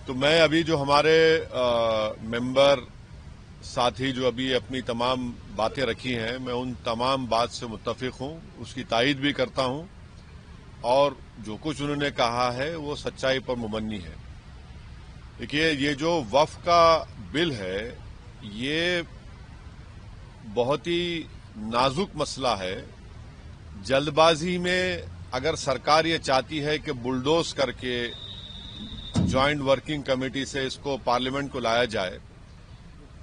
تو میں ابھی جو ہمارے ممبر ساتھی جو ابھی اپنی تمام باتیں رکھی ہیں، میں ان تمام بات سے متفق ہوں، اس کی تائید بھی کرتا ہوں، اور جو کچھ انہوں نے کہا ہے وہ سچائی پر مبنی ہے۔ دیکھیے، یہ جو وقف کا بل ہے، یہ بہت ہی نازک مسئلہ ہے۔ جلد بازی میں اگر سرکار یہ چاہتی ہے کہ بلڈوز کر کے جوائنٹ ورکنگ کمیٹی سے اس کو پارلیمنٹ کو لایا جائے،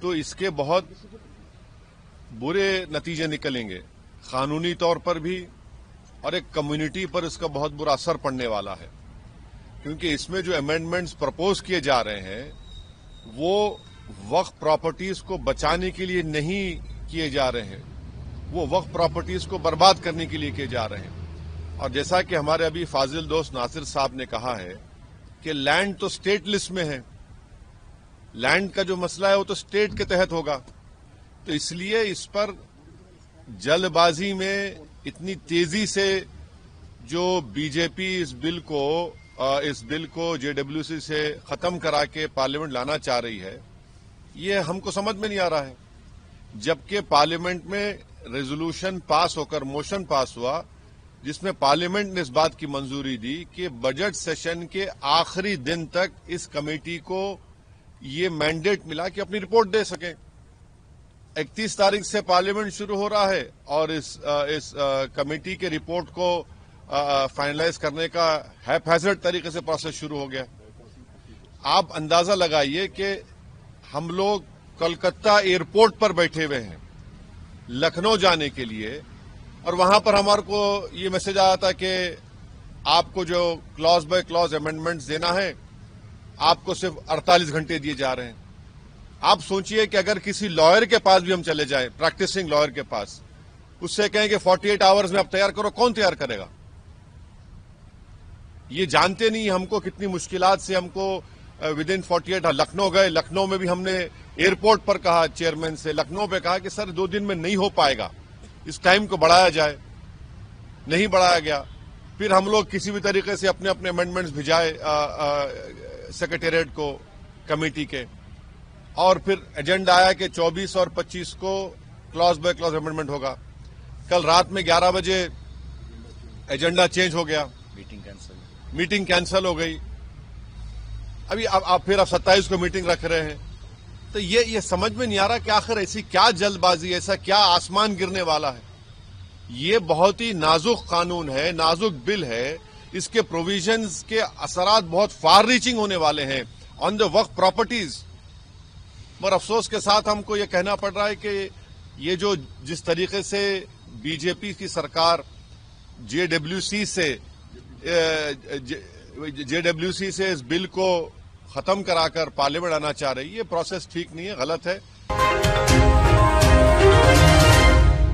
تو اس کے بہت برے نتیجے نکلیں گے، قانونی طور پر بھی، اور ایک کمیونٹی پر اس کا بہت برا اثر پڑنے والا ہے، کیونکہ اس میں جو امینڈمنٹس پرپوز کیے جا رہے ہیں وہ وقف پراپرٹیز کو بچانے کے لیے نہیں کیے جا رہے ہیں، وہ وقف پراپرٹیز کو برباد کرنے کے لیے کیے جا رہے ہیں۔ اور جیسا کہ ہمارے ابھی فاضل دوست ناصر صاحب نے کہا ہے کہ لینڈ تو اسٹیٹ لسٹ میں ہے، لینڈ کا جو مسئلہ ہے وہ تو اسٹیٹ کے تحت ہوگا، تو اس لیے اس پر جلد بازی میں اتنی تیزی سے جو بی جے پی اس بل کو جے ڈبلیو سی سے ختم کرا کے پارلیمنٹ لانا چاہ رہی ہے، یہ ہم کو سمجھ میں نہیں آ رہا ہے، جبکہ پارلیمنٹ میں ریزولوشن پاس ہو کر موشن پاس ہوا جس میں پارلیمنٹ نے اس بات کی منظوری دی کہ بجٹ سیشن کے آخری دن تک اس کمیٹی کو یہ مینڈیٹ ملا کہ اپنی رپورٹ دے سکیں۔ 31 تاریخ سے پارلیمنٹ شروع ہو رہا ہے اور اس کمیٹی کے رپورٹ کو فائنلائز کرنے کا ہیزرڈ طریقے سے پروسیس شروع ہو گیا۔ آپ اندازہ لگائیے کہ ہم لوگ کلکتہ ایئرپورٹ پر بیٹھے ہوئے ہیں لکھنؤ جانے کے لیے، اور وہاں پر ہمارے کو یہ میسج آیا تھا کہ آپ کو جو کلاز بائی کلاز امینڈمنٹس دینا ہے آپ کو صرف 48 گھنٹے دیے جا رہے ہیں۔ آپ سوچئے کہ اگر کسی لائر کے پاس بھی ہم چلے جائیں، پریکٹسنگ لائر کے پاس، اس سے کہیں کہ 48 آورز میں آپ تیار کرو، کون تیار کرے گا؟ یہ جانتے نہیں ہم کو کتنی مشکلات سے ہم کو ودن 48 لکھنؤ گئے، لکھنؤ میں بھی ہم نے ایئرپورٹ پر کہا چیئرمین سے، لکھنؤ پہ کہا کہ سر 2 دن میں نہیں ہو پائے گا، اس ٹائم کو بڑھایا جائے، نہیں بڑھایا گیا۔ پھر ہم لوگ کسی بھی طریقے سے اپنے امینڈمنٹس بھیجائے سیکریٹریٹ کو، کمیٹی کے، اور پھر ایجنڈا آیا کہ 24 اور 25 کو کلاز بائی کلاز امینڈمنٹ ہوگا۔ کل رات میں 11 بجے ایجنڈا چینج ہو گیا، میٹنگ کینسل ہو گئی، ابھی پھر 27 کو میٹنگ رکھ رہے ہیں۔ تو یہ سمجھ میں نہیں آ رہا کہ آخر ایسی کیا جلد بازی، ایسا کیا آسمان گرنے والا ہے۔ یہ بہت ہی نازک قانون ہے، نازک بل ہے، اس کے پروویژنز کے اثرات بہت فار ریچنگ ہونے والے ہیں آن دا وقف پراپرٹیز۔ مگر افسوس کے ساتھ ہم کو یہ کہنا پڑ رہا ہے کہ یہ جو جس طریقے سے بی جے پی کی سرکار جے ڈبلیو سی سے اس بل کو ختم کرا کر پارلیمنٹ آنا چاہ رہی ہے، یہ پروسیس ٹھیک نہیں ہے، غلط ہے۔